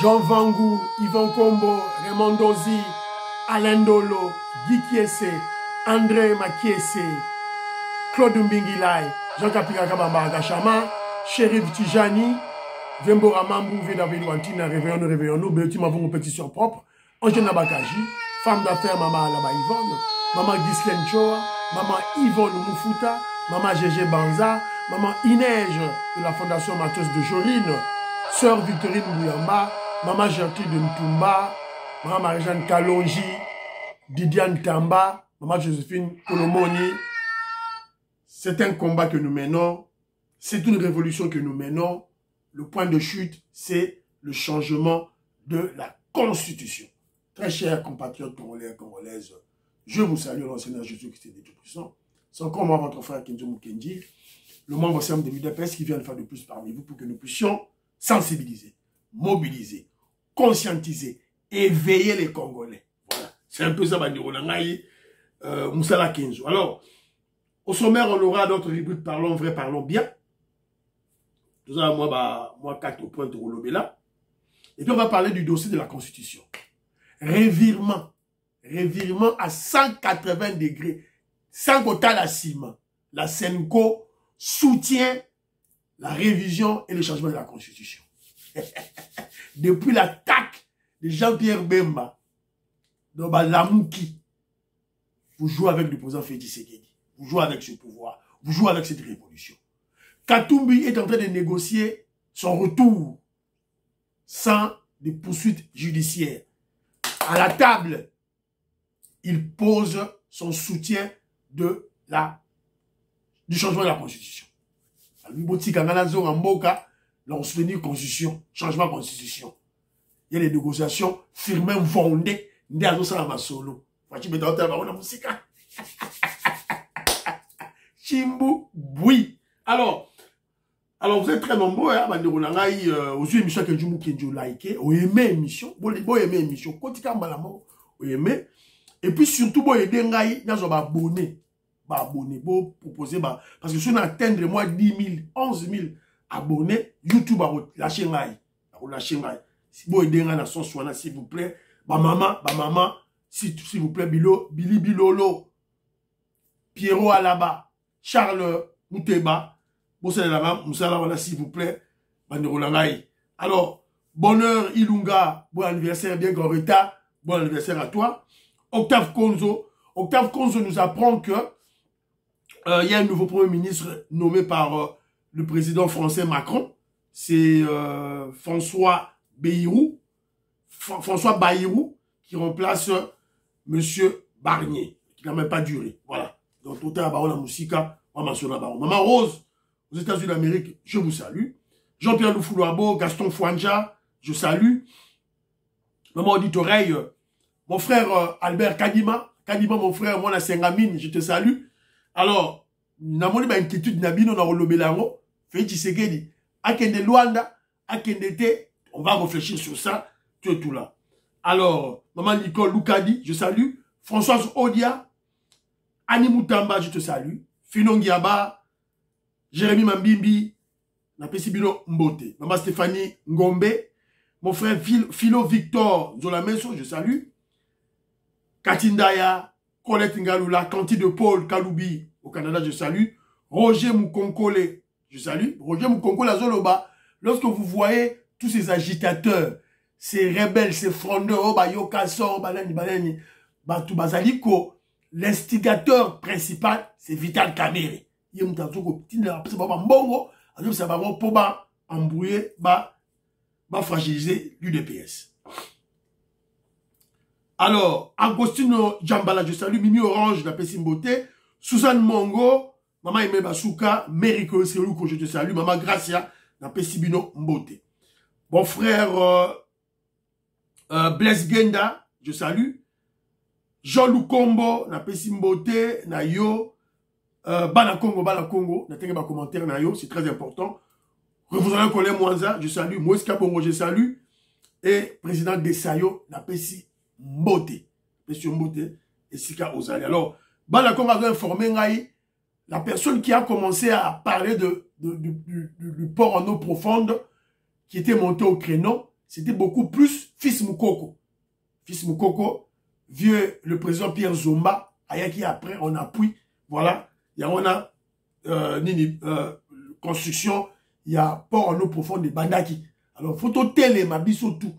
Jean Vangou, Yvon Kombo, Raymond Dozi, Alain Dolo, Guy Kiese, André Makiese, Claude Mbingilai, Jean-Capika Kabamba Agachama, Chérif Tijani, Vembora Mambou, Védavid Wantina, réveillons-nous, Béoti Mavon, pétition propre, Angèle Nabakaji, femme d'affaires, Maman Alaba Yvonne, Maman Ghislaine Choa, Maman Yvonne Moufuta, Maman Gégé Banza, Maman Inège de la Fondation Matos de Jorine, Sœur Victorine Bouyamba, Maman Gertrude Ntumba, Maman Marie-Jeanne Kalonji, Didiane Tamba, Maman Joséphine Kolomoni. C'est un combat que nous menons, c'est une révolution que nous menons. Le point de chute, c'est le changement de la Constitution. Très chers compatriotes congolais et congolaises, je vous salue dans le Seigneur Jésus-Christ est Tout-Puissant. C'est encore moi, votre frère Kenzo Mukendi, le membre serme de l'UDPS qui vient de faire de plus parmi vous pour que nous puissions sensibiliser, mobiliser, conscientiser, éveiller les Congolais. Voilà. C'est un peu ça, Moussala Kenzo. Alors, au sommaire, on aura d'autres rubriques Parlons vrai, parlons bien. Tout ça, moi 4 points de Rolobela. Et puis, on va parler du dossier de la Constitution. Revirement à 180 degrés, sans quota la ciment. La Senco soutient la révision et le changement de la Constitution. Depuis l'attaque de Jean-Pierre Bemba, dans Lamouki, vous jouez avec le président Félix Tshisekedi. Vous jouez avec ce pouvoir. Vous jouez avec cette révolution. Katumbi est en train de négocier son retour sans des poursuites judiciaires. À la table, il pose son soutien du changement de la Constitution. On soutenir Constitution, changement de Constitution. Il y a des négociations firmement fondées. Solo. Chimbu, oui. Alors, vous êtes très nombreux, hein, aux émissions que vous likez, vous aimez l'émission, vous aimez l'émission, vous aimez, et puis surtout, vous aidez vous abonner, vous proposer, parce que si on atteindre moi 10 000, 11 000 abonnés, YouTube va lâcher si vous aidez dans son soin, s'il vous plaît, maman, s'il vous plaît, Billy Bilolo, Pierrot Alaba, Charles Mouteba, s'il vous plaît, alors, bonheur Ilunga, bon anniversaire bien qu'en retard, bon anniversaire à toi. Octave Konzo nous apprend que il y a un nouveau premier ministre nommé par le président français Macron, c'est François Bayrou qui remplace Monsieur Barnier, qui n'a même pas duré. Voilà. Donc, tout à l'heure, la musique, on mentionne Maman Rose, aux États-Unis d'Amérique, je vous salue. Jean-Pierre Loufoulouabo, Gaston Fouanja, je salue. Maman Auditoreille, mon frère Albert Kadima, mon frère, moi, la Sengamine, je te salue. Alors, namoni ba inquiétude nabino na Rolobelango, Félix Tshisekedi, Akende Luanda, Akende Te, on va réfléchir sur ça, tout là. Alors, maman Nicole Loukadi, je salue. Françoise Odia, Annie Moutamba, je te salue. Finon Giaba, Jérémy Mambimbi, Napesibino Mbote. Maman Stéphanie Ngombe, mon frère Philo Victor Zolameso, je salue. Katindaya, Colette Ngalula, Kanti de Paul Kaloubi, au Canada, je salue. Roger Moukonkole, je salue. Roger Moukonkole à Zoloba, lorsque vous voyez tous ces agitateurs, ces rebelles, ces frondeurs, l'instigateur principal, c'est Vital Kamerhe. Il y a embrouiller, fragiliser l'UDPS. Alors, Agostino Djambala, je salue. Mimi Orange, la Pessimboté. Suzanne Mongo, Maman Aimé Basuka, Mériko Selouko, je te salue. Maman Gracia, la Pessibino Mboté. Bon frère Blaise Genda, je salue. Jean Lukombo, na Pessimboté, na yo. Bala Congo, na tenge ba commentaire na yo, c'est très important. Vous allez coller Mwanza, je salue. Moïse Kabongo, je salue. Et président Desayo, na Pessi Mbote. Pessi Mbote, et Sika Ozali. Alors, Bala Congo a informé la personne qui a commencé à parler du port en eau profonde, qui était monté au créneau, c'était beaucoup plus Fils Moukoko. Fils Moukoko, vieux le président Pierre Zomba, qui après on appuie, voilà, il y a on a construction, il y a port en eau profonde de Bandaki. Alors, faut télé ma biso tout.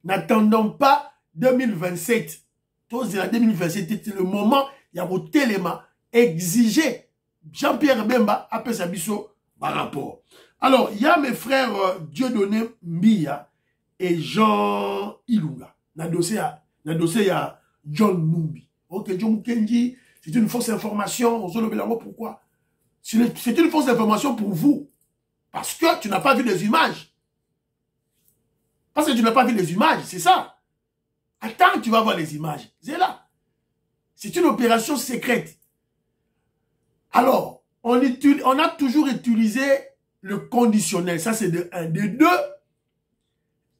N'attendons pas 2027. Tous en 2027, c'était le moment, il y a vos téléma exiger Jean-Pierre Bemba après sa biso par rapport. Alors, il y a mes frères Dieudonné Mbia et Jean Ilunga. Dans le dossier, il y a John Numbi. Ok, John Mukendi, c'est une fausse information. Pourquoi? C'est une fausse information pour vous. Parce que tu n'as pas vu les images. Parce que tu n'as pas vu les images, c'est ça. Attends, tu vas voir les images. C'est là. C'est une opération secrète. Alors, on a toujours utilisé le conditionnel. Ça, c'est de un. De deux,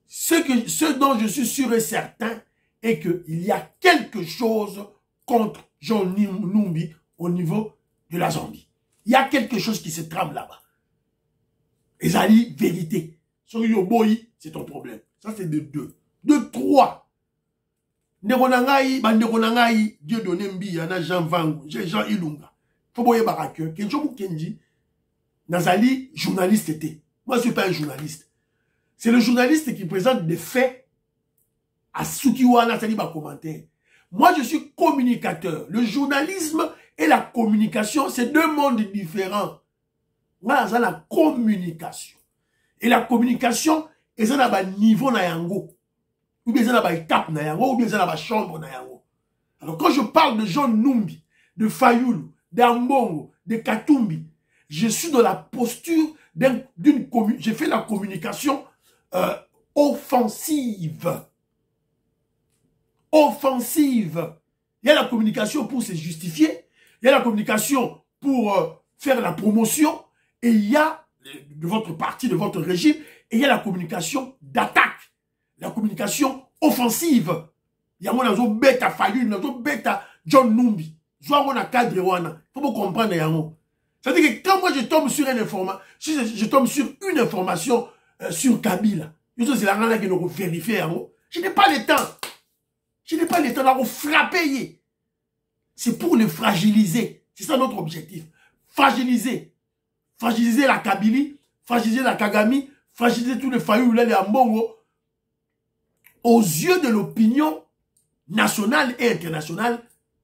ce dont je suis sûr et certain est qu'il y a quelque chose contre Jean Numbi au niveau de la Zambie. Il y a quelque chose qui se trame là-bas. Et ça dit vérité. Sur Yoboyi, c'est ton problème. Ça, c'est de deux. De trois. Neronangaï, Dieudonné Mbia, Jean Vangu, Jean Ilunga. Foboye Barakyo, Kenjo Mukendi, Nazali, journaliste était. Moi, je ne suis pas un journaliste. C'est le journaliste qui présente des faits à Sukiwana, c'est-à-dire ma commentaire. Moi, je suis communicateur. Le journalisme et la communication, c'est deux mondes différents. Moi, c'est la communication. Et la communication, c'est un niveau na yango. Ou bien c'est une étape na yango, ou bien c'est une chambre na yango. Alors, quand je parle de Jean Numbi, de Fayoulou, d'Ambongo, de Katumbi, je suis dans la posture d'une communication. J'ai fait la communication offensive. Offensive. Il y a la communication pour se justifier. Il y a la communication pour faire la promotion. Et il y a, de votre parti, de votre régime, et il y a la communication d'attaque. La communication offensive. Il y a mon bêta Fayoulou, mon bêta John Numbi. Soit on a cadre wana. Il faut comprendre yango. C'est-à-dire que quand moi je tombe sur une information, je tombe sur une information sur Kabila, c'est la rana qui nous vérifie yango. Je n'ai pas le temps. Je n'ai pas le temps de frapper. C'est pour le fragiliser. C'est ça notre objectif. Fragiliser. Fragiliser la Kabylie, fragiliser la Kagami, fragiliser tous les Fayoulou, les Ambongo, aux yeux de l'opinion nationale et internationale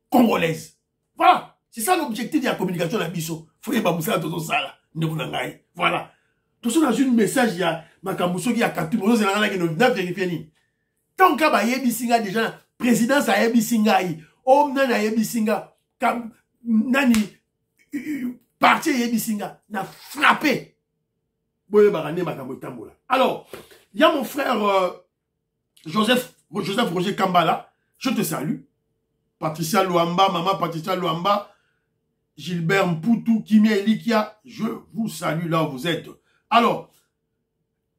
congolaise. Voilà. C'est ça l'objectif de la communication de la biso. Voilà. Tout ça dans une message, il y a Makamousso qui a Katumbo, c'est la qui nous vérifie. Tant qu'il y a Yebisinga déjà, présidence a Yebisinga, homme n'a Yebisinga, nani, parti Yebisinga, n'a frappé. Alors, il y a mon frère Joseph Roger Kambala, je te salue. Patricia Luamba, maman Patricia Luamba, Gilbert Mpoutou, Kimia Elikia, je vous salue là où vous êtes. Alors,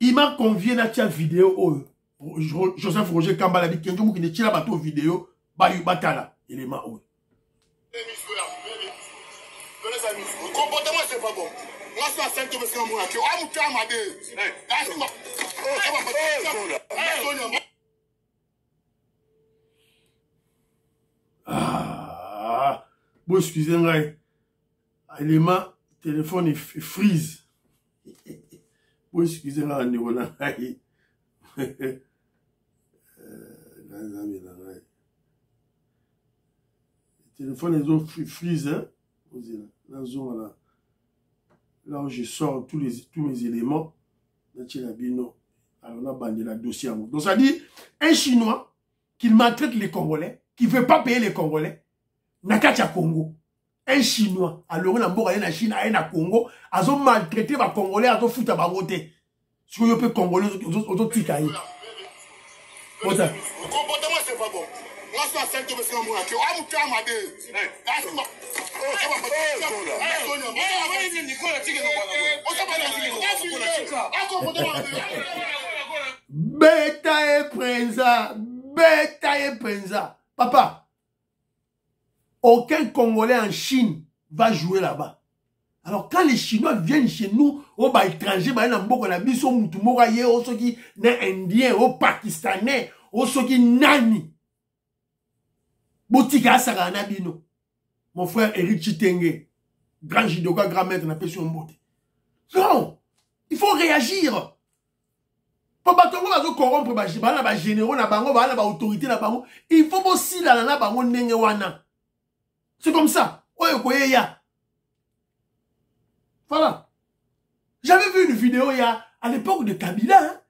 il m'a convié à la vidéo, Joseph Roger Kambala, dit qu'il y a une bateau vidéo, Bayou Batala, il est ma haut. Le comportement, c'est pas bon. Moi, je suis à 5 Ah, bon, excusez-moi. Élément, téléphone est freeze. Bon, excusez-moi, téléphone est freeze, hein. Là où je sors tous mes éléments, alors on a bandé la dossier. Donc ça dit, un Chinois qui maltraite les Congolais, qui ne veut pas payer les Congolais, Nakatia Congo. Un Chinois, alors on a beau aller en Chine, aller en Congo, ils ont maltraité les Congolais, ils ont foutu à baroter. Si on peut Congolais, ils ont tué. Le comportement, c'est pas bon. Moi, je suis à 5 Beta et Prenza. Papa, aucun Congolais en Chine va jouer là-bas. Alors quand les Chinois viennent chez nous, au bas étranger, bah, on a mis son moutoumora, au ceux qui n'est indien, au pakistanais, au ceux qui nani. Botika Sarana Bino. Mon frère Eric Chitenge, grand judoka, grand maître, on a sur mbote. Non, il faut réagir. Pour batongo bazo corrompre ba jibana ba généraux na bango ba na ba autorité na bango, il faut aussi la na bango ndenge wana. C'est comme ça. Oyo koyeya. Voilà. J'avais vu une vidéo à l'époque de Kabila, hein?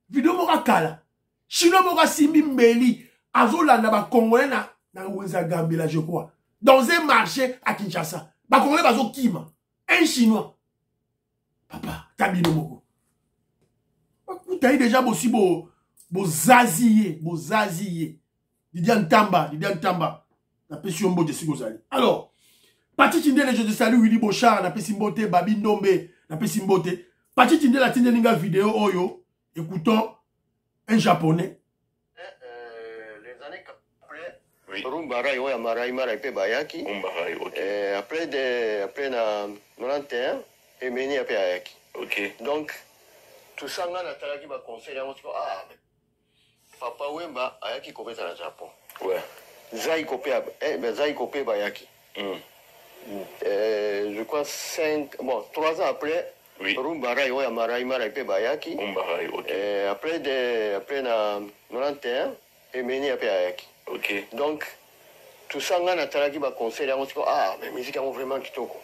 Vidéo mora kala. Chino mora simbi mbeli azola na ba Congolais na Wenza Gambela, je crois. Dans un marché à Kinshasa. Ba Congolais bazo kima. Un Chinois. Papa, Kabila moko. Vous avez déjà aussi beau zazier. Didian Tamba. La pression de Sigozali. Alors, Pati Tindele, je te salue, Willy Bochard, na Pesimbote, Babi Ndombe, na Pesimbote. Pati Tindele, la Tindelinga vidéo, Oyo, écoutons un japonais. Les années après, oui. Rumbarai, Oya Marai, Marai, Bayaki. Rumbarai, ok. Après, na 91, et Meni, après Ayaki. Ok. Donc, tout ça, on a talaki ba conseil, on se dit, ah, Papa Wemba, Ayaki, Kobe, dans le Japon. Ouais. Zai Kopé, Bayaki. Je crois 3 ans après, oui. Rumbarai, Oya Marai, Marai, Bayaki. Rumbarai, ok. Après, na 91, et Meni, après Ayaki. Ok. Donc, tout ça, on a talaki ba conseil, on se dit, ah, mais musique, on vraiment kitoko.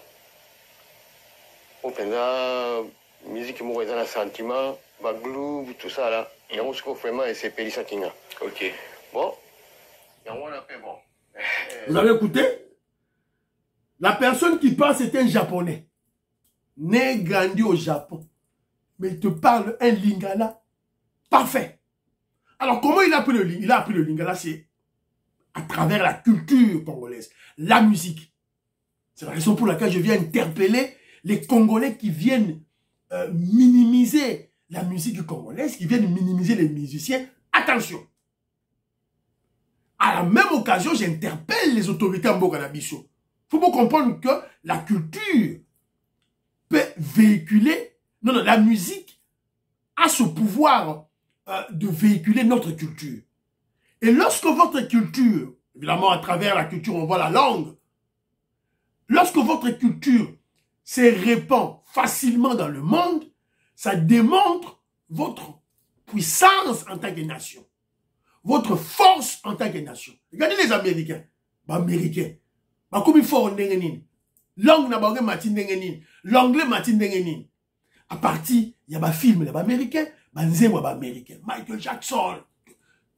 Au musique mo ezana sentiment ba groove tout ça là il y a aussi vraiment et c'est Pelisa Kinga. OK. Bon. Et on a fait bon. Vous avez écouté? La personne qui parle c'est un japonais. Né grandi au Japon. Mais il te parle un lingala parfait. Alors comment il a appris le lingala? Il a appris le lingala, c'est à travers la culture congolaise, la musique. C'est la raison pour laquelle je viens interpeller les Congolais qui viennent minimiser la musique congolaise, qui viennent minimiser les musiciens. Attention. À la même occasion, j'interpelle les autorités en Boganabiso. Il faut bien comprendre que la culture peut véhiculer... Non, la musique a ce pouvoir de véhiculer notre culture. Et lorsque votre culture, évidemment à travers la culture on voit la langue, lorsque votre culture se répand facilement dans le monde, ça démontre votre puissance en tant que nation, votre force en tant que nation. Regardez les Américains, Américains, comme il faut langue na ba matin dengenin, l'anglais matin dengenin. À partir il y a ba film les Américains, banzemwa ba Américain, Michael Jackson,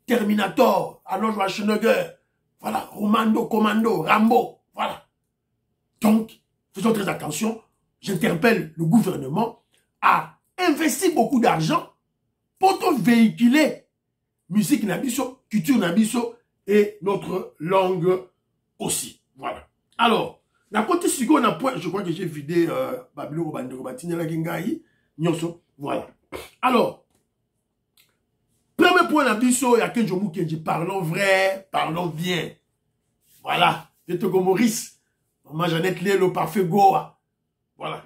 Terminator, Arnold Schwarzenegger, voilà, Commando, Rambo, voilà. Donc, faisons très attention, j'interpelle le gouvernement à investir beaucoup d'argent pour véhiculer musique nabiso, culture nabiso et notre langue aussi. Voilà. Alors, la côté sigo on a point, je crois que j'ai vidé Babilo Bandero Batinela Gengai, Nyoso, voilà. Alors, premier point nabiso, il y a que Jomou Kenji, parlons vrai, parlons bien. Voilà. Je te go Maurice, maman Jeannette Lelo, parfait Goa. Voilà.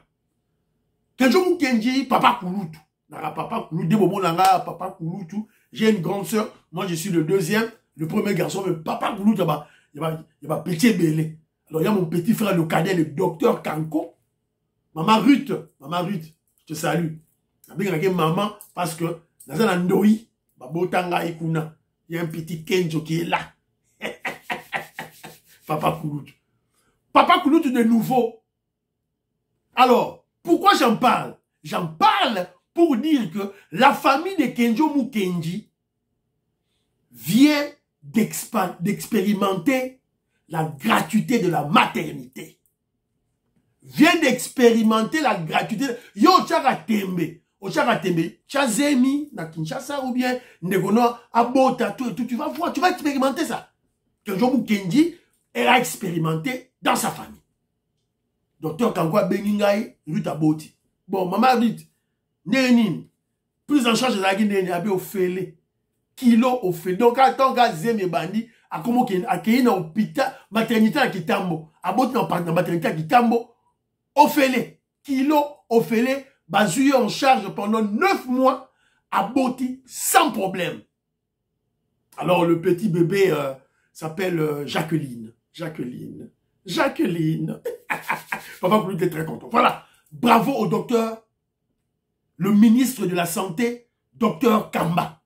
Kenji Kenji, papa Kouloutou. Papa Kouloutou, papa Kouloutou. J'ai une grande soeur. Moi, je suis le deuxième, le premier garçon. Mais papa Kouloutou, il va petit belé. Alors, il y a mon petit frère, le cadet, le docteur Kanko. Maman Ruth, je te salue. Je maman parce que dans un andoi, il y a un petit Kenjo qui est là. Papa Kouloutou. Papa Kouloutou de nouveau. Alors, pourquoi j'en parle? J'en parle pour dire que la famille de Kenjo Mukenji vient d'expérimenter la gratuité de la maternité. Vient d'expérimenter la gratuité. Yo, tchaka tembe. Ochaka tembe. Tchazemi, na Kinshasa ou bien Negono, Abota, tu vas voir, tu vas expérimenter ça. Kenjo Mukenji, elle a expérimenté dans sa famille. Docteur Kankwa Beningaï, Ruth Aboti. Bon, maman Ruth, Nénin, prise en charge de la Guinée, a au fêlé. Kilo au fêlé. Donc, quand Zem et Bandi, a comment qu'il a accueilli dans l'hôpital, maternité à Kitambo, a boti dans la maternité à Kitambo, au fêlé. kilos au fêlé, basé en charge pendant 9 mois à Boti sans problème. Alors le petit bébé s'appelle Jacqueline. Jacqueline. Papa Claude est très content. Voilà. Bravo au docteur, le ministre de la Santé, docteur Kamba.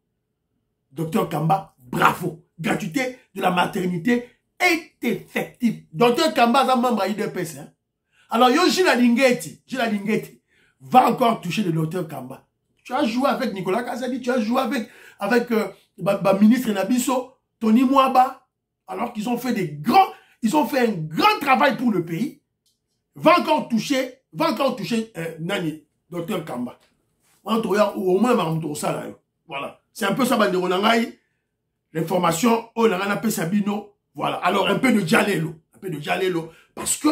Docteur Kamba, bravo. Gratuité de la maternité est effective. Docteur Kamba, c'est un membre à IDPS. Hein? Alors, yo, Gilles Lingeti, va encore toucher le docteur Kamba. Tu as joué avec Nicolas Kazadi, tu as joué avec ministre Nabiso, Tony Mwaba, alors qu'ils ont fait un grand travail pour le pays. Va encore toucher Nani, docteur Kamba. Au moins, voilà. C'est un peu ça, l'information, voilà. Alors, un peu de Djalelo. Parce que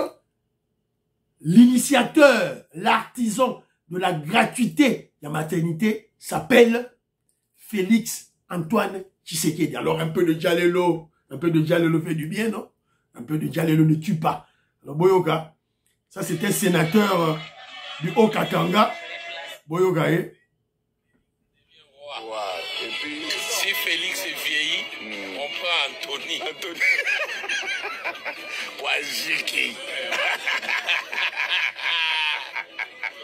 l'initiateur, l'artisan de la gratuité de la maternité s'appelle Félix Antoine Tshisekedi. Alors, un peu de Djalelo fait du bien, non? Un peu de Djalelo ne tue pas. Alors, Boyoka, ça c'était sénateur du Haut-Katanga. Boyoka, Et puis, si Félix est vieilli, on prend Anthony. Wajiki.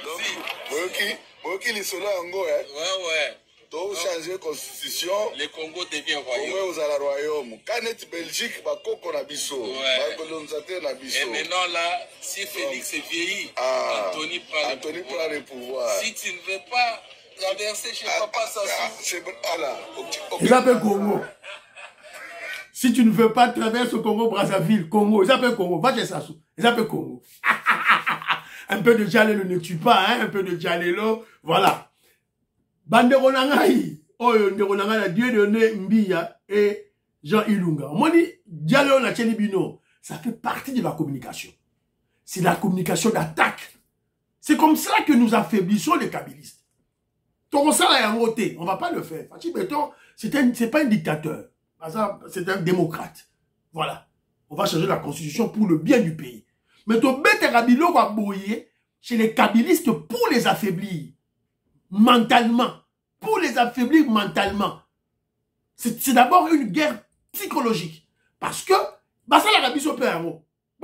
Donc, Boyoki les soldats en go, hein? Ouais. Donc, changer la constitution. Le Congo devient royaume. Congo aux la royaume. Canet Belgique, Bakoko Nabiso. Et maintenant là, si Félix est vieilli, Anthony prend le pouvoir. Si tu ne veux pas traverser chez Papa Sassou. Ils appellent Congo. Si tu ne veux pas traverser au Congo, Brazzaville, Congo, ils appellent Congo. Va chez Sassou. Ils appellent Congo. Un peu de Djalelo ne tue pas, hein? Un peu de Djalelo. Voilà. Bandero Nangaï. Oyo Ndero Nangaï, Dieu donné Mbia et Jean Ilunga. Moi, dit, Djalelo na Tchelibino, ça fait partie de la communication. C'est la communication d'attaque. C'est comme ça que nous affaiblissons les kabylistes. On ne va pas le faire. Fachi Beton, c'est pas un dictateur. C'est un démocrate. Voilà. On va changer la constitution pour le bien du pays. Mais ton bête Rabilo va bouiller chez les kabylistes pour les affaiblir mentalement. Pour les affaiblir mentalement. C'est d'abord une guerre psychologique. Parce que, ça la Rabiso peut avoir.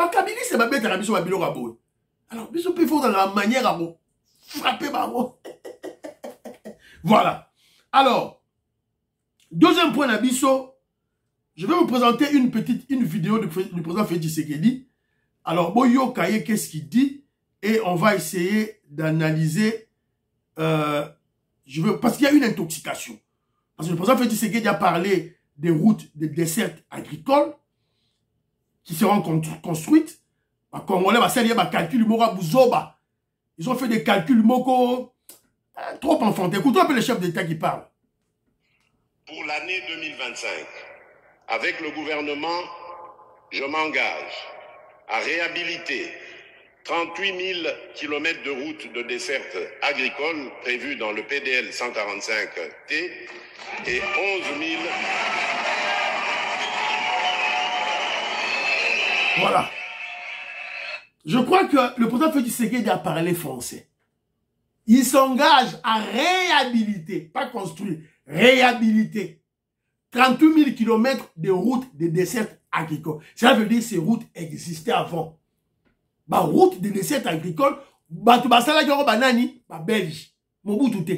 Kabylie, c'est ma bête Rabiso Rabilo va bouiller. Alors, Biso peut faire dans la manière à frapper Baro. Voilà. Alors, deuxième point d'Abisso, je vais vous présenter une vidéo du président Félix Tshisekedi. Alors, Boyo Kaye, qu'est-ce qu'il dit? Et on va essayer d'analyser, parce qu'il y a une intoxication. Parce que le président Félix Tshisekedi a parlé des routes, des dessertes agricoles qui seront construites. Congolais, ils ont fait des calculs moko trop enfantés. Écoutez un peu le chef d'État qui parle. Pour l'année 2025, avec le gouvernement, je m'engage à réhabiliter 38 000 km de routes de desserte agricole prévues dans le PDL 145T et 11 000... Voilà. Je crois que le président Félix Tshisekedi a parlé français. Il s'engage à réhabiliter, pas construire, réhabiliter 38 000 km de routes de desserte agricole. Ça veut dire que ces routes existaient avant. Ma route de desserte agricole, Belge, Mobutu te,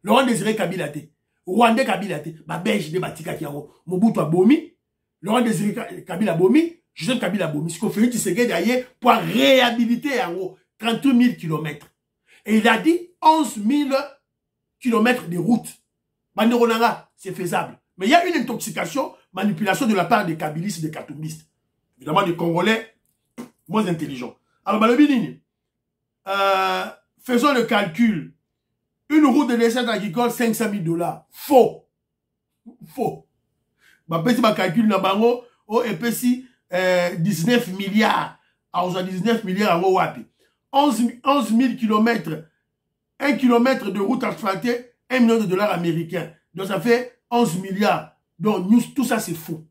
Laurent Désiré Kabila te, Rwandais Kabila te, Belge de Batika Kiango, Mobutu a Bomi, Laurent Désiré Kabila Bomi, Joseph Kabila Bomi, ce qu'on fait, c'est d'ailleurs pour réhabiliter en gros 38 000 km. Et il a dit 11 000 km de route. Banderonanga, c'est faisable. Mais il y a une intoxication, manipulation de la part des kabylistes et des katumbistes. Évidemment, des Congolais moins intelligents. Alors, Balobinini, faisons le calcul. Une route de desserte agricole, 500 000 $. Faux. Faux. Petit calcul, bango, et puis 19 milliards. Alors, 19 milliards en wapi. 11 000 km. 1 km de route asphaltée, 1 million de $ américains. Donc, ça fait 11 milliards. Donc, tout ça, c'est faux.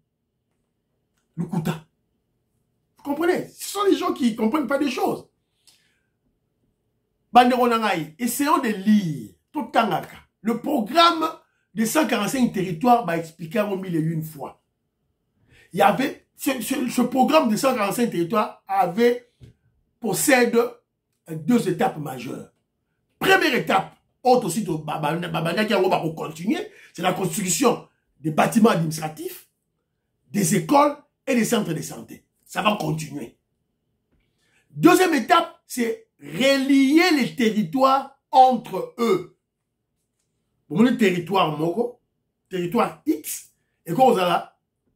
Le Kouta. Vous comprenez? Ce sont les gens qui ne comprennent pas des choses. essayons de lire tout Tangaka. Le programme des 145 territoires m'a expliqué en 1001 fois. Il y avait, ce programme des 145 territoires possède 2 étapes majeures. Première étape, autre aussi, continuer, c'est la construction des bâtiments administratifs, des écoles et des centres de santé. Ça va continuer. Deuxième étape, c'est relier les territoires entre eux. Bon, le territoire Mogo, territoire X, et quand vous allez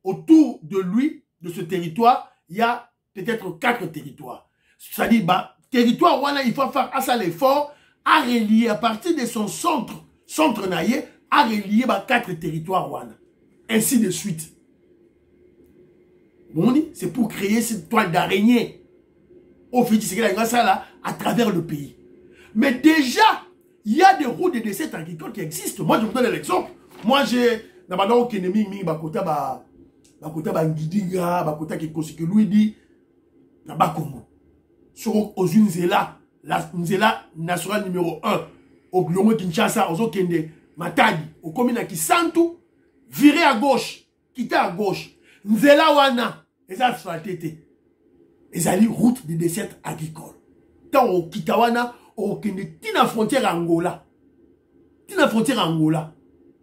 autour de lui, de ce territoire, il y a peut-être 4 territoires. C'est-à-dire, territoire, voilà, il faut faire à l'effort à relier à partir de son centre naïe, à relier 4 territoires, voilà. Ainsi de suite. Bon, c'est pour créer cette toile d'araignée. Au fait, c'est ça à travers le pays. Mais déjà, il y a des routes de décès agricoles qui existent. Moi, je vous donne l'exemple. Moi, j'ai d'abord qui nemi bakota ngidinga bakota qui kosike lui dit na bakongo. Sur aux nzela, la nzela nationale numéro 1 au Glongo Kinshasa, aux Okende, Matadi, au commune Kisantu, virer à gauche, quitter à gauche. Nzela wana, et ça asphalté. Et ça route de décès agricole. Tant au Kitawana, au Kende, tina frontière Angola. Tina frontière Angola.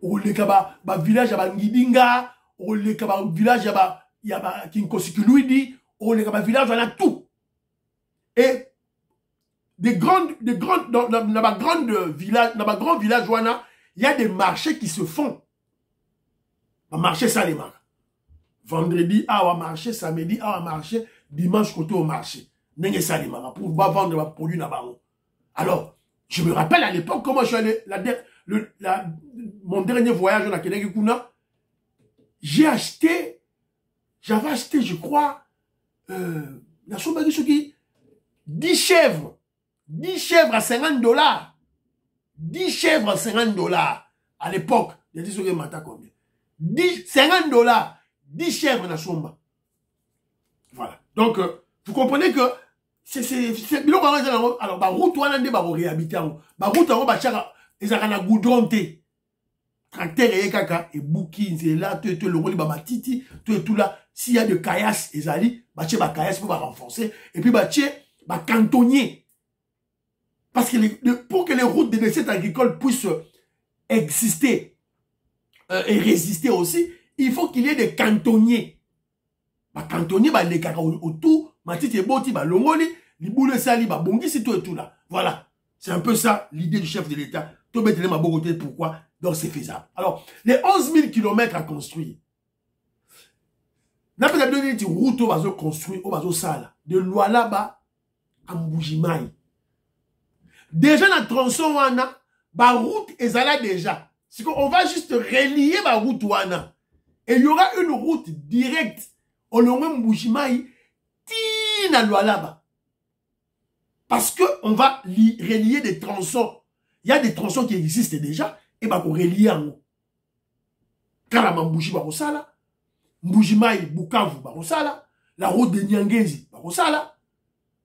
Au lekaba, village à Ngidinga, au lekaba village à Kinkosikiluidi, au lekaba village à tout. Et dans ma grand village, il y a des marchés qui se font. Un marché, ça les marques. Vendredi, à marché, samedi, à marché, dimanche, côté au marché. N'est-ce ça les marques pour vendre des produits là-bas. Alors, je me rappelle à l'époque comment je suis allé, mon dernier voyage à Kenegikuna, j'avais acheté, je crois, la somme de ce qui 10 chèvres à $50. 10 chèvres à $50 à l'époque. Il y a dit ce que m'attend combien. $50. 10 chèvres à la somba. Voilà. Donc, vous comprenez que c'est alors, la route, on a des réhabiter. La route, on va ils ont goudronté. Tracteur et kaka, et bouki, c'est là, tu es le rôle, matiti, tu es tout là. S'il y a de caillasse, ils allaient, caillasse pour renforcer. Et puis, cantonnier. Parce que pour que les routes de décès agricoles puissent exister et résister aussi, il faut qu'il y ait des cantonniers. Cantonnier, les caca autour, matiti boti, longoli, li boule sali, bongi, c'est tout et tout là. Voilà. C'est un peu ça l'idée du chef de l'État. Tout mettre les mabogotés, pourquoi? Donc c'est faisable. Alors, les 11 000 km à construire. N'a pas donné une route au bateau construit, au bateau sale. De Lualaba à Mbujimai. Déjà, dans le tronçon, la route est là déjà. C'est qu'on va juste relier la route. Et il y aura une route directe au long de Mbujimai, Tina Lualaba. Parce qu'on va relier des tronçons. Il y a des tronçons qui existent déjà. Et bah, qu'on relie en haut. Karama Mbuji Barosala. Mbujimai Bukavu Barosala. La route de Nyangezi Barosala.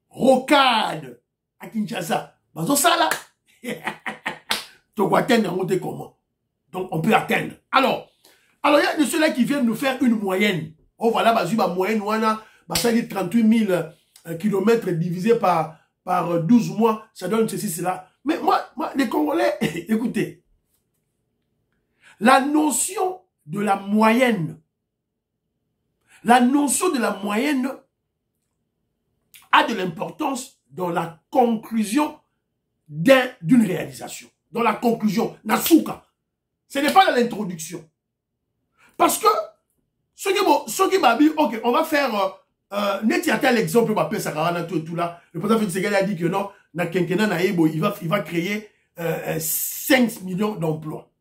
Rocade à Kinshasa Barosala. Tu dois atteindre en route comment? Donc on peut atteindre. Alors il y a de ceux-là qui viennent nous faire une moyenne. Oh voilà, ma moyenne, ça dit 38 000 km divisé par 12 mois, ça donne ceci, cela. Mais moi, les Congolais, écoutez, la notion de la moyenne a de l'importance dans la conclusion d'une réalisation. Dans la conclusion, Nasuka. Ce n'est pas dans l'introduction. Parce que, ce qui m'a dit, ok, on va faire, net, il y a tel exemple, on va appeler Sakarana, tout là. Le président Félix Tshisekedi a dit que non, na Kenkena na Ebo, il va créer 5 millions d'emplois.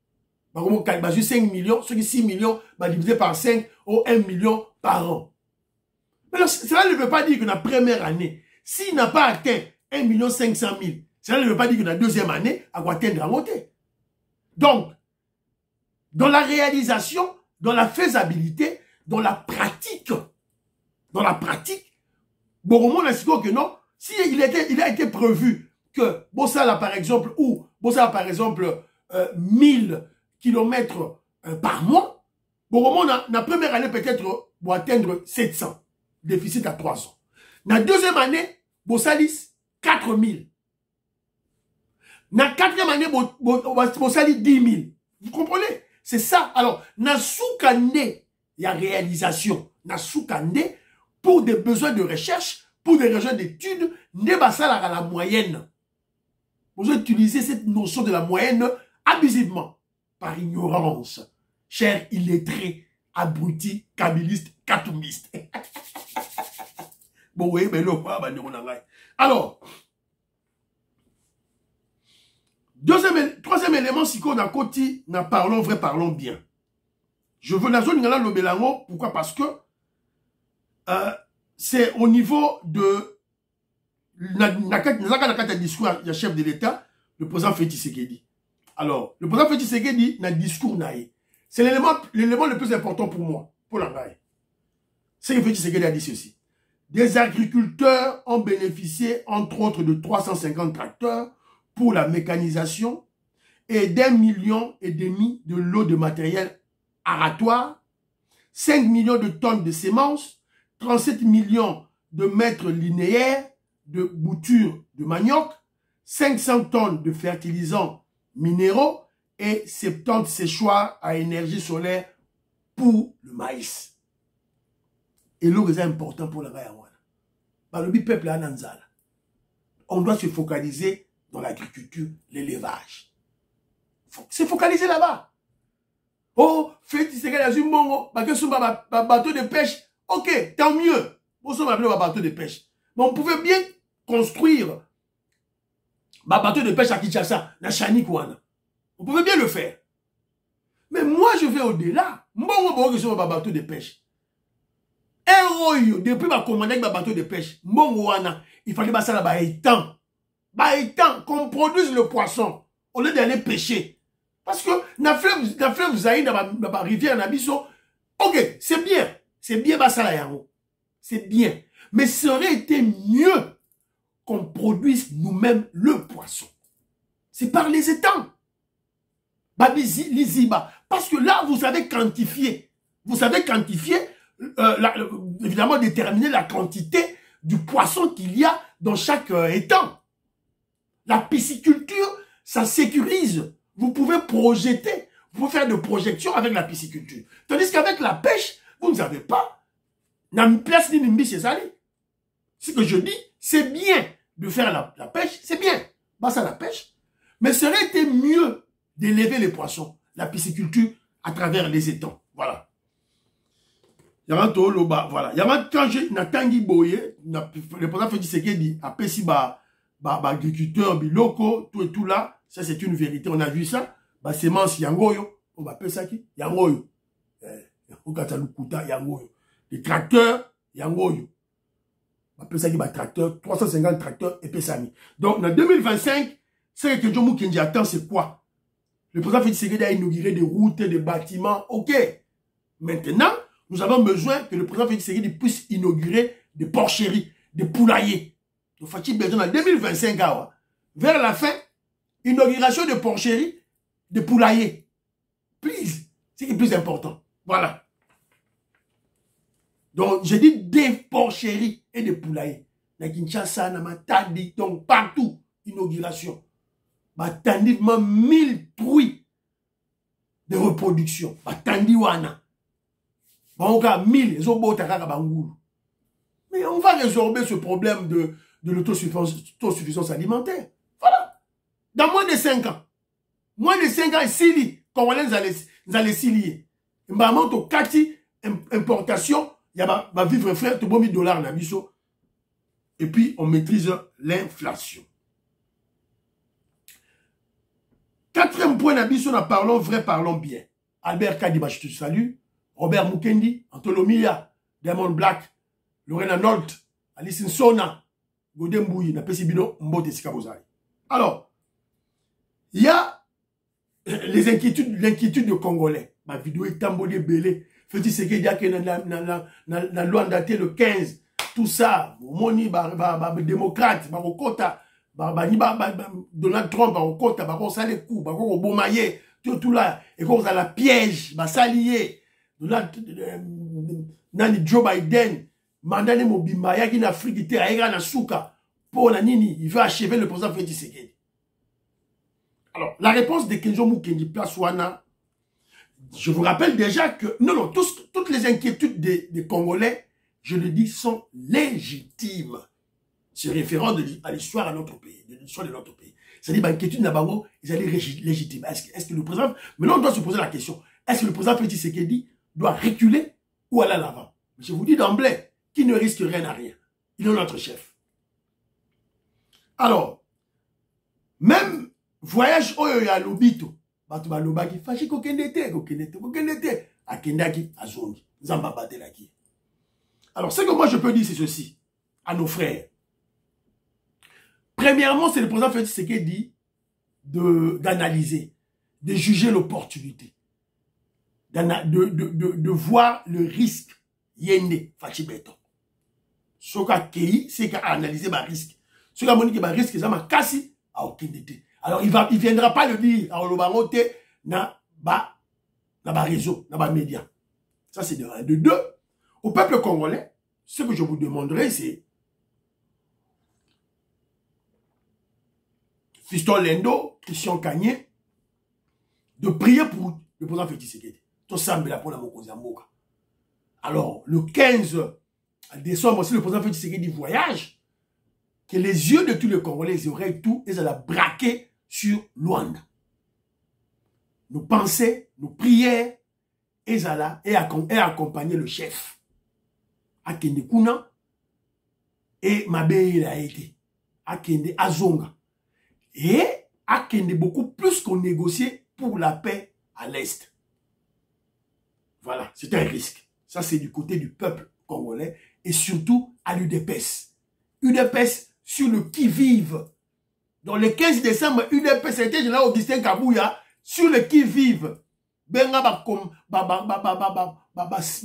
Par contre, 5 millions, ceux qui 6 millions, divisé par 5, ou 1 million par an. Mais alors, cela ne veut pas dire que la première année, s'il n'a pas atteint 1 500 000, cela ne veut pas dire que la deuxième année, il va atteindre la montée. Donc, dans la réalisation, dans la faisabilité, dans la pratique, bon, on a dit que non, si il a été prévu que Bossala, par exemple, ou Bossala, par exemple, 1000 km par mois, bon, la première année, peut-être, pour atteindre 700. Déficit à 3 ans. La deuxième année, Bossalis, 4000. La quatrième année, Bossalis, 10 000. Vous comprenez? C'est ça. Alors, na soukande, il y a réalisation. Na soukande, pour des besoins de recherche, pour des besoins d'études, n'est pas ça la moyenne. Vous utilisez cette notion de la moyenne abusivement, par ignorance. Cher illettré, abruti, kabiliste, katoumiste. Bon, oui, mais là, alors, troisième élément, si on a côté, nous parlons vrai, parlons bien. Je veux la zone le Bélango, pourquoi? Parce que c'est au niveau de la discours, il y a chef de l'État, le président Félix Tshisekedi. Alors, le président Félix Tshisekedi, dans le discours, c'est l'élément le plus important pour moi, pour l'Angaï. C'est que Félix Tshisekedi a dit ceci. Des agriculteurs ont bénéficié, entre autres, de 350 tracteurs pour la mécanisation et d'1,5 million de lots de matériel aratoire, 5 millions de tonnes de semences, 37 millions de mètres linéaires de boutures de manioc, 500 tonnes de fertilisants minéraux et 70 séchoirs à énergie solaire pour le maïs. Et l'eau est important pour la Gaïawana. Le peuple à Nanzala. On doit se focaliser dans l'agriculture, l'élevage. C'est focalisé là-bas. Oh, faites ce qu'elle a eu bon, bateau de pêche. Ok, tant mieux. Vous savez un bateau de pêche. Mais on pouvait bien construire un bateau de pêche à Kinshasa, à Chanikouana. On pouvait bien le faire. Mais moi, je vais au-delà. Moi, je vais un bateau de pêche. Depuis ma commande avec ma bateau de pêche, il fallait que ça étang, qu'on produise le poisson au lieu d'aller pêcher. Parce que la fleuve Zaï dans ma rivière Nabiso, ok, c'est bien, c'est bien, mais ça aurait été mieux qu'on produise nous-mêmes le poisson. C'est par les étangs. Parce que là, vous savez quantifier. Évidemment déterminer la quantité du poisson qu'il y a dans chaque étang. La pisciculture, ça sécurise. Vous pouvez projeter, vous pouvez faire de projections avec la pisciculture. Tandis qu'avec la pêche, vous ne savez pas. Ce que je dis, c'est bien de faire la pêche, c'est bien. Ça la pêche. Mais ça aurait été mieux d'élever les poissons, la pisciculture à travers les étangs. Voilà. Voilà. Quand j'ai Tanguy Boye, le président Félix Tshisekedi a payé agriculteurs, biloko, tout et tout là, ça c'est une vérité. On a vu ça. Semence Yangoyo, on va appeler ça qui? Yangoyo. Yangoyo. Les tracteurs, Yangoyo. On appelle ça qui? Tracteur, 350 tracteurs et Pessami. Donc, en 2025, ce que Jomo Kenji attend, c'est quoi? Le président Félix Tshisekedi a inauguré des routes, des bâtiments. Ok. Maintenant, nous avons besoin que le président Félix Tshisekedi puisse inaugurer des porcheries, des poulaillers. Nous faisons besoin en 2025, vers la fin, inauguration de porcheries, de poulaillers. Please, c'est le plus important. Voilà. Donc, j'ai dit des porcheries et des poulaillers. Na Kinshasa, na Matadi, donc partout, inauguration. Matandi, 1000 truies de reproduction. Matandi wana. Mais on va résorber ce problème de l'autosuffisance alimentaire. Voilà. Dans moins de 5 ans. Moins de 5 ans, Sili, Congolais, nous allons s'ilier. Maman, to kati, importation, il va vivre frère, to $1 000 na biso. Et puis, on maîtrise l'inflation. Quatrième point na biso, nous parlons vrai, parlons bien. Albert Kadiba, je te salue. Robert Mukendi, Antolomia, Diamond Black, Lorena Nolt, Alice Nsona, Godem Bouyi, Napesibino, Mbote Sikabozai. Alors, il y a l'inquiétude de Congolais. Ma vidéo est tambolée belé. Feti Tshisekedi a que la loi datée le 15. Tout ça, Moni, démocrate, Marokota, Donald Trump au côté ça les coups au bomaye tout là et comme ça la piège salier Donald Joe Biden mandane mobimba yaki na Afrique te aïra na souka pour la nini il veut achever le président Félix Tshisekedi. Alors la réponse de Kenzo Mukendi place wana, je vous rappelle déjà que non toutes les inquiétudes des Congolais, je le dis, sont légitimes. Se référant à l'histoire de notre pays, de l'histoire de notre pays. C'est-à-dire, l'inquiétude Nabango, ils allaient légitimes. Est-ce que le président, maintenant on doit se poser la question, est-ce que le président Félix Tshisekedi doit reculer ou aller à l'avant? Je vous dis d'emblée, qui ne risque rien à rien. Il est notre chef. Alors, même voyage à l'Obito, Batouba Lobaki, Fachi Kokendete, Akendaki, Azongi, Zamba Batelaki. Alors, ce que moi je peux dire, c'est ceci, à nos frères. Premièrement, c'est le président Félix Tshisekedi d'analyser, de juger l'opportunité, de voir le risque. Yende, Fachi Beton. Soka Kei, c'est qu'à analyser ma risque. Soka Monique, ma risque, c'est ma cassi, à aucun été. Alors, il viendra pas le dire, à Olobangote, na réseau, na média. Ça, c'est de un. De deux, au peuple congolais, ce que je vous demanderai, c'est Fiston Lendo, Christian Kanye, de prier pour le président Félix Tshisekedi. Tout ça, mais là, pour la Mokozamboka. Alors, le 15 décembre, si le président Félix Tshisekedi voyage, que les yeux de tous les Congolais, les oreilles, tout, ils allaient braquer sur Luanda. Nos pensées, nos prières, ils allaient accompagner le chef. Akende Kuna et Mabe il a été. Akende Azonga. Et Akende beaucoup plus qu'on négociait pour la paix à l'Est. Voilà, c'est un risque. Ça, c'est du côté du peuple congolais et surtout à l'UDPS. UDPS sur le qui-vive. Dans le 15 décembre, UDPS était général Augustin Kabouya sur le qui-vive. Benga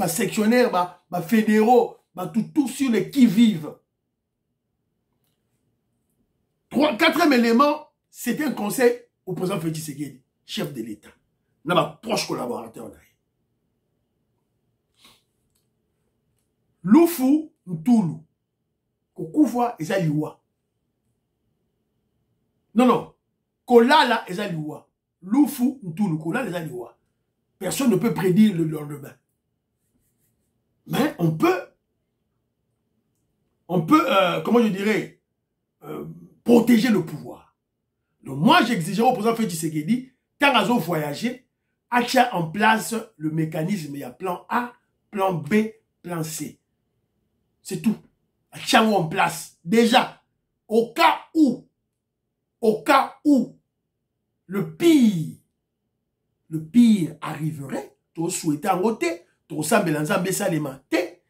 sectionnaire, fédéraux, tout sur le qui-vive. Quatrième élément, c'est un conseil au président Félix Tshisekedi, chef de l'État. Là, ma proche collaborateur. Lufu Ntulu. Kokoufa ezaliwa. Non. Kolala ezaliwa. Lufu Ntulu. Kolala ezaliwa. Personne ne peut prédire le lendemain. Mais on peut, comment je dirais, protéger le pouvoir. Donc moi, j'exigerai au président Félix Tshisekedi, quand ils ont voyagé, achat en place le mécanisme, il y a plan A, plan B, plan C. C'est tout. Achat en place. Déjà, au cas où le pire arriverait, tu souhaites en côté, tu ressembles à l'ensemble salema, mais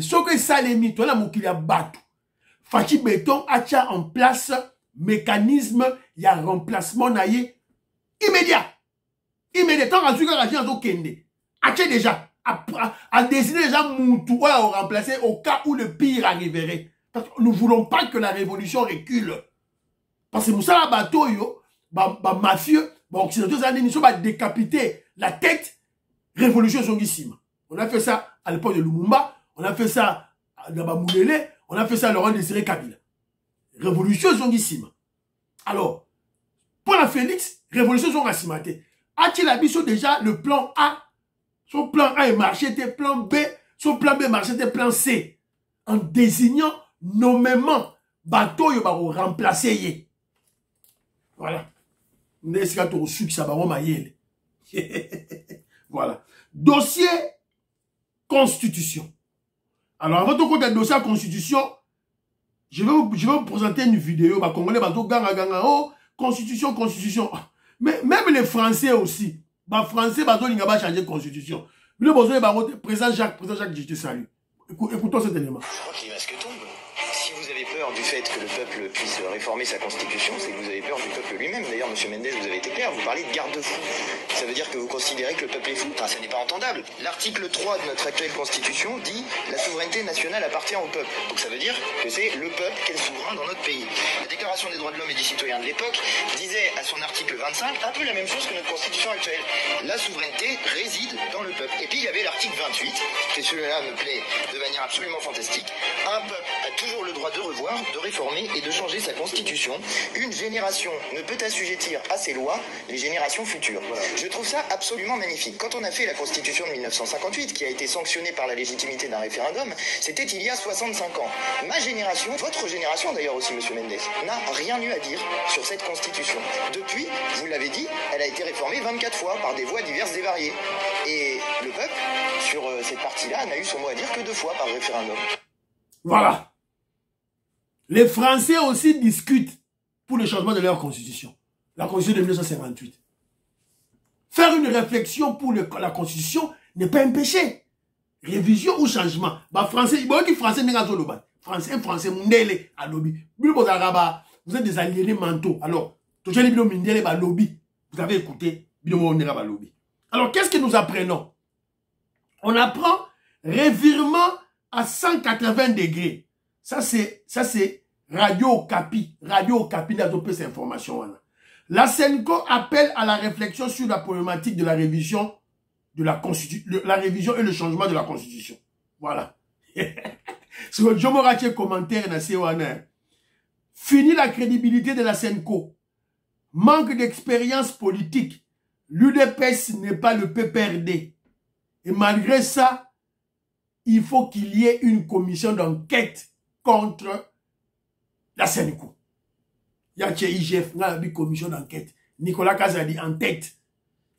ce que salemi, tu as la moukili à battu. Fachi Beton achat en place mécanisme, il y a remplacement naïe immédiat. Immédiatement, quand tu as un kende. Achat déjà. À décider déjà Moutou à remplacer au cas où le pire arriverait. Parce que nous ne voulons pas que la révolution recule. Parce que nous sommes bateau, mafieux, occidentaux, ils sont décapiter la tête, révolution zonguissime. On a fait ça à l'époque de Lumumba, on a fait ça à Nabamoulele, on a fait ça à Laurent Désiré Kabila. Révolution zonguissime. Alors, pour la Félix, révolution zonguissime. A-t-il habité déjà le plan A? Son plan A est marché, était plan B. Son plan B marché, était plan C. En désignant nommément bateau, il va remplacer. Voilà. Voilà. Dossier constitution. Alors, avant de compter dossier constitution, je vais vous présenter une vidéo. Congolais, oh, constitution. Mais même les Français aussi. Français, ils vont changer de constitution. Le besoin est président Jacques, je te salue. Écoutons cet élément. Je crois que les masques tombent. Si vous avez peur du fait que le peuple puisse réformer sa constitution, c'est que vous avez peur du peuple lui-même. D'ailleurs, M. Mendes, vous avez été clair, vous parlez de garde-fou. Ça veut dire que vous considérez que le peuple est fou. Enfin, ça n'est pas entendable. L'article 3 de notre actuelle constitution dit « La souveraineté nationale appartient au peuple ». Donc ça veut dire que c'est le peuple qui est le souverain dans notre pays. La Déclaration des droits de l'homme et du citoyen de l'époque disait à son article 25 un peu la même chose que notre constitution actuelle. La souveraineté réside dans le peuple. Et puis il y avait l'article 28, et celui-là me plaît de manière absolument fantastique. Un peuple a toujours le droit de revoir, de réformer et de changer sa constitution. Une génération ne peut assujettir à ses lois les générations futures. Voilà. Je trouve ça absolument magnifique. Quand on a fait la constitution de 1958, qui a été sanctionnée par la légitimité d'un référendum, c'était il y a 65 ans. Ma génération, votre génération d'ailleurs aussi, M. Mendes, n'a rien eu à dire sur cette constitution. Depuis, vous l'avez dit, elle a été réformée 24 fois par des voies diverses et variées. Et le peuple, sur cette partie-là, n'a eu son mot à dire que 2 fois par référendum. Voilà. Les Français aussi discutent pour le changement de leur constitution. La constitution de 1958. Faire une réflexion pour la constitution n'est pas un péché. Révision ou changement. Bah, Français, Français, Mundele, à lobby. Vous êtes des aliénés mentaux. Alors, vous avez écouté, alors, qu'est-ce que nous apprenons? On apprend revirement à 180 degrés. Ça, c'est Radio Okapi. Radio Okapi n'a pas cette information. La Senko appelle à la réflexion sur la problématique de la révision de la Constitution, la révision et le changement de la Constitution. Voilà. Sur le Jomorache commentaire dans COAN. Fini la crédibilité de la Senko. Manque d'expérience politique. L'UDPS n'est pas le PPRD. Et malgré ça, il faut qu'il y ait une commission d'enquête contre la Senko. Il y a IGF, une commission d'enquête. Nicolas Kazadi en tête.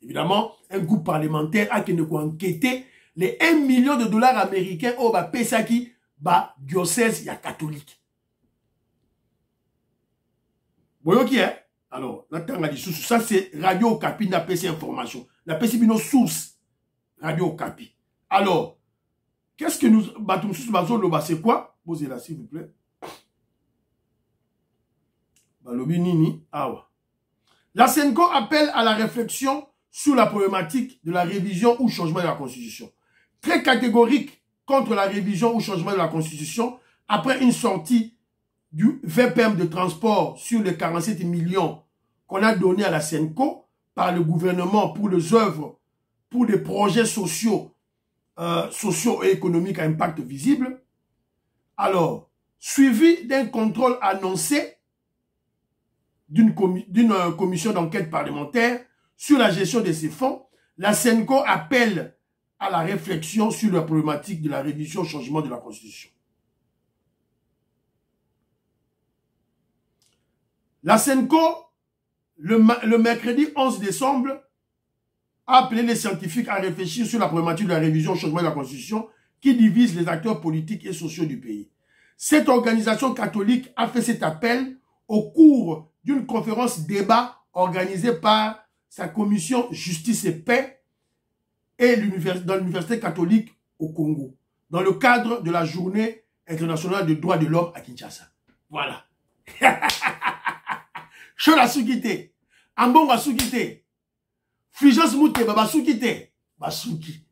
Évidemment, un groupe parlementaire a qui ne enquêter les 1 million de dollars américains au Pesaki, diocèse, il y a catholique. Vous voyez qui est? Alors, ça c'est Radio Okapi n'a pas ces informations. La PC bino source Radio Okapi. Alors, qu'est-ce que nous c'est quoi? Posez-la s'il vous plaît. La Senko appelle à la réflexion sur la problématique de la révision ou changement de la Constitution. Très catégorique contre la révision ou changement de la Constitution, après une sortie du VPM de transport sur les 47 millions qu'on a donné à la Senko par le gouvernement pour les œuvres, pour des projets sociaux et économiques à impact visible. Alors, suivi d'un contrôle annoncé d'une commission d'enquête parlementaire sur la gestion de ces fonds, la Senko appelle à la réflexion sur la problématique de la révision au changement de la Constitution. La Senko, le mercredi 11 décembre, a appelé les scientifiques à réfléchir sur la problématique de la révision au changement de la Constitution qui divise les acteurs politiques et sociaux du pays. Cette organisation catholique a fait cet appel au cours d'une conférence débat organisée par sa commission Justice et Paix et dans l'Université catholique au Congo, dans le cadre de la Journée internationale des droits de l'homme à Kinshasa. Voilà. Chola Soukite, Ambonga Soukite, Fulgence Mouté, Baba Soukite, Basouki.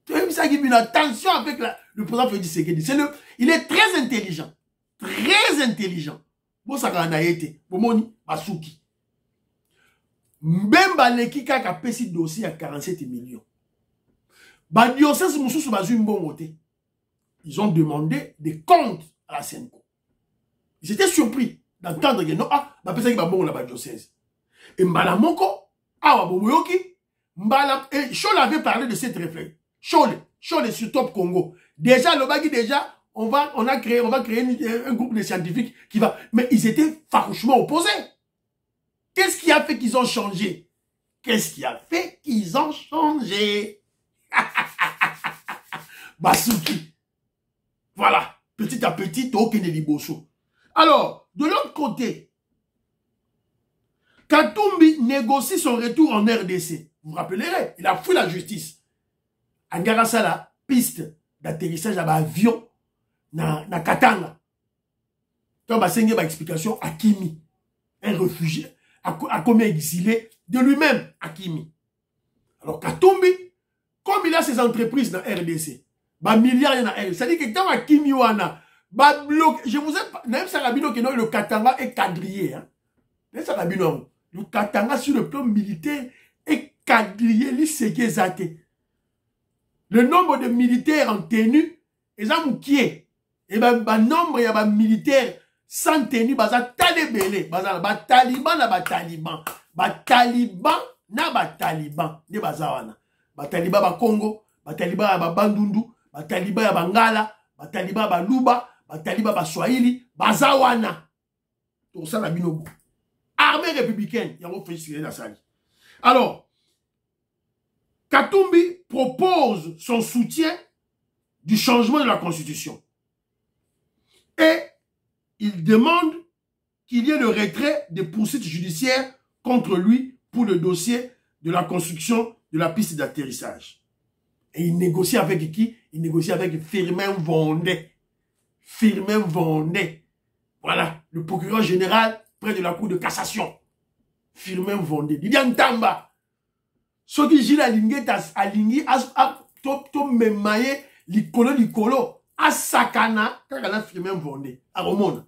Tu as vu ça qui une attention avec le président Félix Tshisekedi. Il est très intelligent. Très intelligent. Bon, ça a été. Bomoni, Basouki. Mbemba Leki Kaka pesi dossier à 47 millions. Ba diocèse Moussous Bazou Mbongote. Ils ont demandé des comptes à la Senko. Ils étaient surpris d'entendre que non, bah pesa qui va bon la diocèse. Et Mbala Moko, Bomoyoki, Mbala, et Chol avait parlé de cette réflexion. Chol est sur Top Congo. Déjà, le bagui, on va créer un groupe de scientifiques qui va, mais ils étaient farouchement opposés. Qu'est-ce qui a fait qu'ils ont changé? Qu'est-ce qui a fait qu'ils ont changé? Basouki. Voilà. Petit à petit, Tokene Liboso. Alors, de l'autre côté, Katumbi négocie son retour en RDC. Vous vous rappellerez, il a fui la justice. Angarasala, piste d'atterrissage à l'avion na Katanga. Donc, bah, c'est une explication à Kimi, un réfugié, à combien exilé de lui-même, à Kimi. Alors, Katumbi, comme il a ses entreprises dans RDC, bah, milliards dans RDC, c'est-à-dire que dans Kimi wana, bah, je vous ai, même Sarabino, que le Katanga est quadrillé, hein. Même Sarabino, le Katanga sur le plan militaire est quadrillé, le nombre de militaires en tenue, et ça moukié. Et ben, nombre de militaires sans tenue, baza talibélé, baza taliban na taliban, taliban na taliban, de bazawana. Taliban ba Congo, taliban ba Bandundu, taliban ba Ngala, taliban ba Luba, taliban ba Swahili, bazawana. Tout ça la binobo. Armée républicaine, il y a un fait la salle. Alors, Katumbi propose son soutien du changement de la Constitution. Et il demande qu'il y ait le retrait des poursuites judiciaires contre lui pour le dossier de la construction de la piste d'atterrissage. Et il négocie avec qui? Il négocie avec Firmin Vendée. Firmin Vendée. Voilà, le procureur général près de la cour de cassation. Firmin Vendée. Il y a un tamba. Ce qui dit la ligne to memaye likolo a sakana kakana Firmin Vendée a Romona.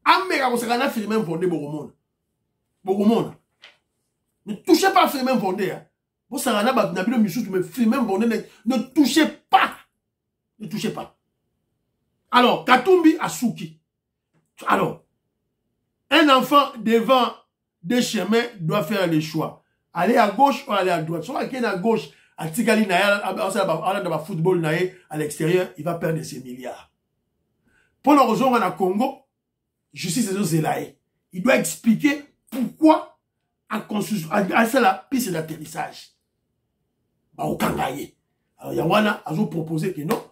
Amega ko sakana Firmin Vendée Boromona. Ne touchez pas Firmin Vendée. Vous sakana ba na bino misusu mais Firmin Vendée ne touchez pas. Ne touchez pas. Alors Katumbi a Souki. Alors un enfant devant des chemins doit faire les choix. Aller à gauche ou aller à droite. Soit quelqu'un à gauche, à Tigali, dans le football, à l'extérieur, il va perdre ses milliards. Pour la raison, on a Congo, justice de Zelaï. Il doit expliquer pourquoi à la piste d'atterrissage. Au Kangaye. Alors, Yawana a proposé que non.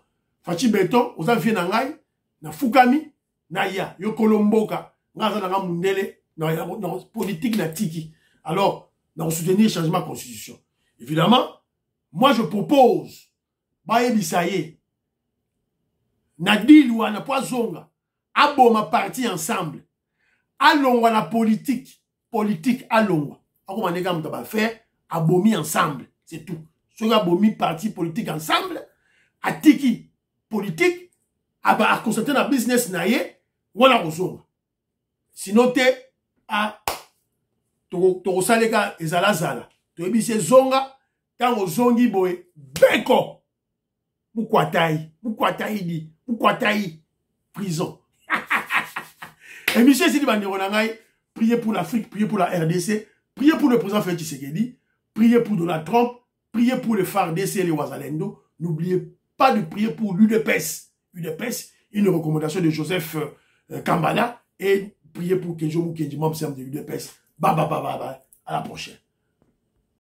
Fachi Beton, aux avions Nangai, na Fukami, Naya, Yokolomboka, Nazana Mundele, dans politique na Tiki. Alors, dans soutenir le changement de la Constitution. Évidemment, moi je propose, Baye Bissaye, Nadil ou na Poisonga, Aboma parti ensemble, Alongwa na politique Alongwa. Comment les gars va faire, Abomi ensemble, c'est tout. Si Abomi parti politique ensemble, Atiki politique, à constater la business naye, voilà Ozonga. Sinon, t'es à Toko saleka ezala zala. Toebise zonga tango zongi boy beko. Mukwatayi prison. Et monsieur Sidi Bandero Nangai, priez pour l'Afrique, priez pour la RDC, priez pour le président Félix Tshisekedi, priez pour Donald Trump, priez pour les FARDC et les Ouazalendo. N'oubliez pas de prier pour l'UDPS. UDPS, une recommandation de Joseph Kambala, et priez pour Kenjo Mukendi, membre de l'UDPS. Bye, à la prochaine.